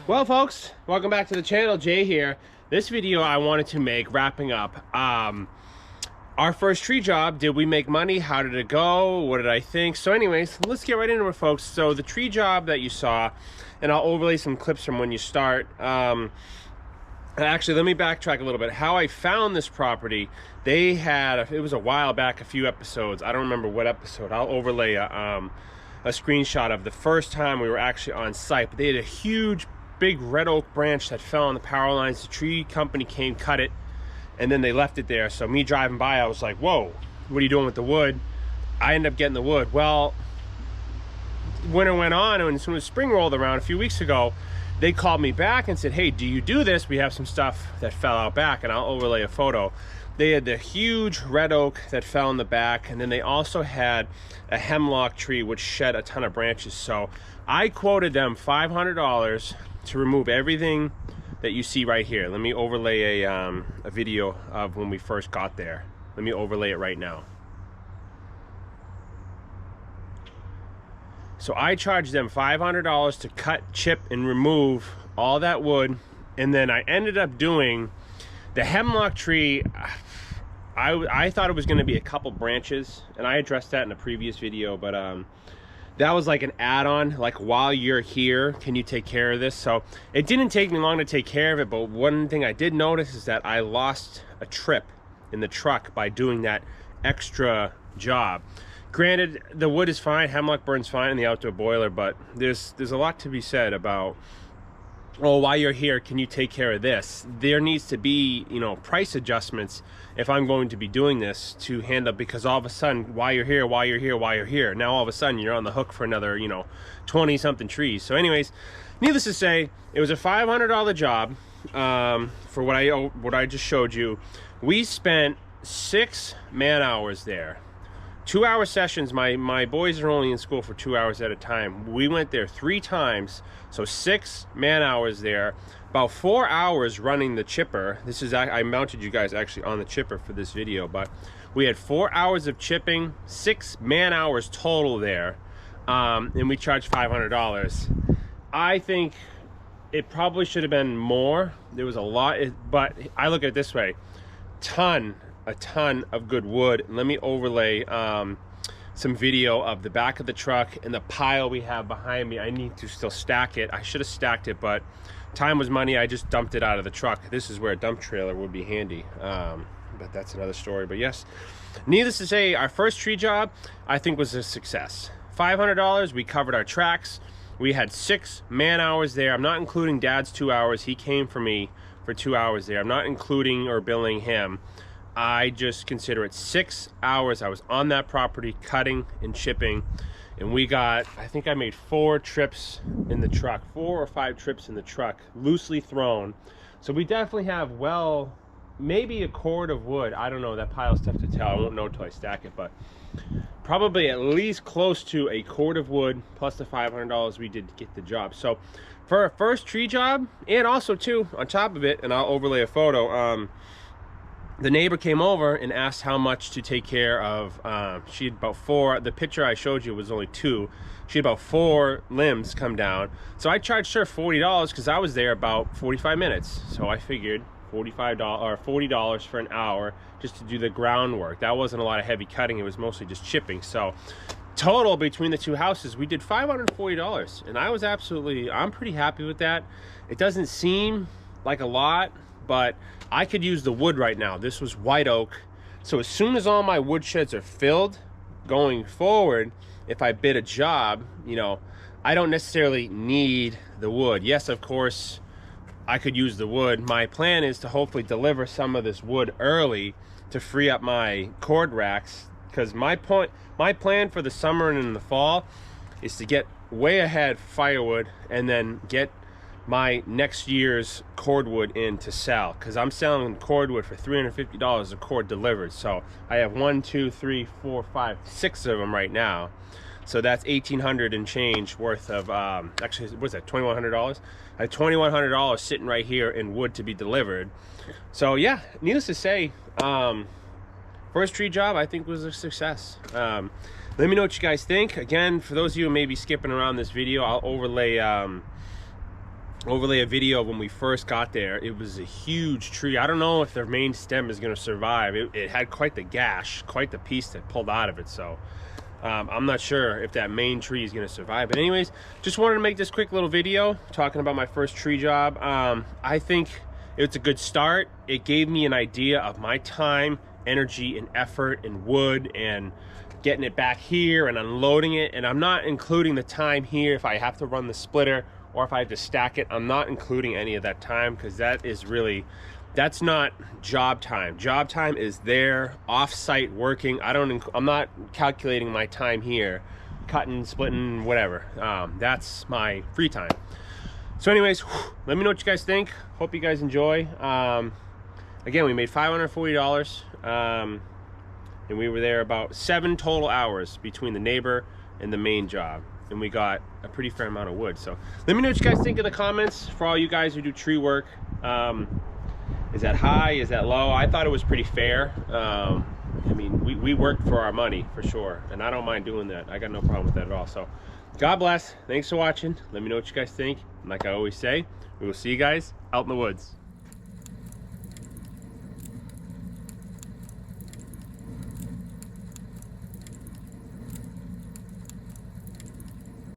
Well, folks, welcome back to the channel. Jay here. This video I wanted to make wrapping up our first tree job. Did we make money? How did it go? What did I think? So anyways, let's get right into it, folks. So the tree job that you saw, and I'll overlay some clips from when you start. Actually, let me backtrack a little bit. How I found this property, they had, it was a while back, a few episodes. I don't remember what episode. I'll overlay a screenshot of the first time we were actually on site. But they had a huge, big red oak branch that fell on the power lines. The tree company came, cut it, and then they left it there. So me driving by, I was like, whoa, what are you doing with the wood? I ended up getting the wood. Well, winter went on, and as soon as spring rolled around a few weeks ago, they called me back and said, hey, do you do this? We have some stuff that fell out back, and I'll overlay a photo. They had the huge red oak that fell in the back, and then they also had a hemlock tree which shed a ton of branches. So I quoted them $500 to remove everything that you see right here. Let me overlay a video of when we first got there. Let me overlay it right now. So I charged them $500 to cut, chip, and remove all that wood. And then I ended up doing the hemlock tree. I thought it was going to be a couple branches, and I addressed that in a previous video, but that was like an add-on, like while you're here, can you take care of this? So it didn't take me long to take care of it, but one thing I did notice is that I lost a trip in the truck by doing that extra job. Granted, the wood is fine, hemlock burns fine in the outdoor boiler, but there's a lot to be said about, oh, while you're here, can you take care of this? There needs to be, you know, price adjustments if I'm going to be doing this to handle, because all of a sudden, while you're here, now all of a sudden you're on the hook for another, you know, 20-something trees. So anyways, needless to say, it was a $500 job for what I just showed you. We spent 6 man-hours there. 2-hour sessions. My boys are only in school for 2 hours at a time. We went there 3 times, so 6 man-hours there. About 4 hours running the chipper. This is, I mounted you guys actually on the chipper for this video, but we had 4 hours of chipping, 6 man-hours total there, and we charged $500. I think it probably should have been more. There was a lot, but I look at it this way: a ton of good wood. Let me overlay some video of the back of the truck and the pile we have behind me. I need to still stack it. I should have stacked it, but time was money. I just dumped it out of the truck. This is where a dump trailer would be handy, but that's another story. But yes, needless to say, our first tree job I think was a success. $500, we covered our tracks. We had 6 man-hours there. I'm not including Dad's 2 hours. He came for me for 2 hours there. I'm not including or billing him. I just consider it 6 hours. I was on that property cutting and chipping, and we got, I think I made 4 trips in the truck, 4 or 5 trips in the truck, loosely thrown. So we definitely have, well, maybe a cord of wood. I don't know, that pile's tough to tell. I won't know until I stack it, but probably at least close to a cord of wood plus the $500 we did to get the job. So for our first tree job, and also too, on top of it, and I'll overlay a photo, the neighbor came over and asked how much to take care of. She had about 4, the picture I showed you was only 2. She had about 4 limbs come down. So I charged her $40 because I was there about 45 minutes. So I figured $45 or $40 for an hour just to do the groundwork. That wasn't a lot of heavy cutting, it was mostly just chipping. So total between the 2 houses, we did $540. And I'm pretty happy with that. It doesn't seem like a lot, but I could use the wood right now. This was white oak. So as soon as all my wood sheds are filled, going forward, if I bid a job, you know, I don't necessarily need the wood. Yes, of course, I could use the wood. My plan is to hopefully deliver some of this wood early to free up my cord racks, because my plan for the summer and in the fall is to get way ahead firewood and then get my next year's cordwood in to sell, because I'm selling cordwood for $350 a cord delivered. So I have 1, 2, 3, 4, 5, 6 of them right now. So that's $1,800 and change worth of actually, what's that, $2,100? I have $2,100 sitting right here in wood to be delivered. So yeah, needless to say, first tree job I think was a success. Let me know what you guys think. Again, for those of you who may be skipping around this video, I'll overlay overlay a video of when we first got there. It was a huge tree. I don't know if their main stem is going to survive. It had quite the gash, quite the piece that pulled out of it. So I'm not sure if that main tree is going to survive. But anyways, just wanted to make this quick little video talking about my first tree job. I think it's a good start. It gave me an idea of my time, energy, and effort, and wood, and getting it back here and unloading it. And I'm not including the time here if I have to run the splitter or if I have to stack it. I'm not including any of that time, because that is really, that's not job time. Job time is there off-site working. I'm not calculating my time here, cutting, splitting, whatever. That's my free time. So anyways, let me know what you guys think. Hope you guys enjoy. Again, we made $540, and we were there about 7 total hours between the neighbor and the main job, and we got a pretty fair amount of wood. So let me know what you guys think in the comments. For all you guys who do tree work, is that high, is that low? I thought it was pretty fair. I mean, we worked for our money for sure, and I don't mind doing that. I got no problem with that at all. So God bless. Thanks for watching. Let me know what you guys think. And like I always say, we will see you guys out in the woods.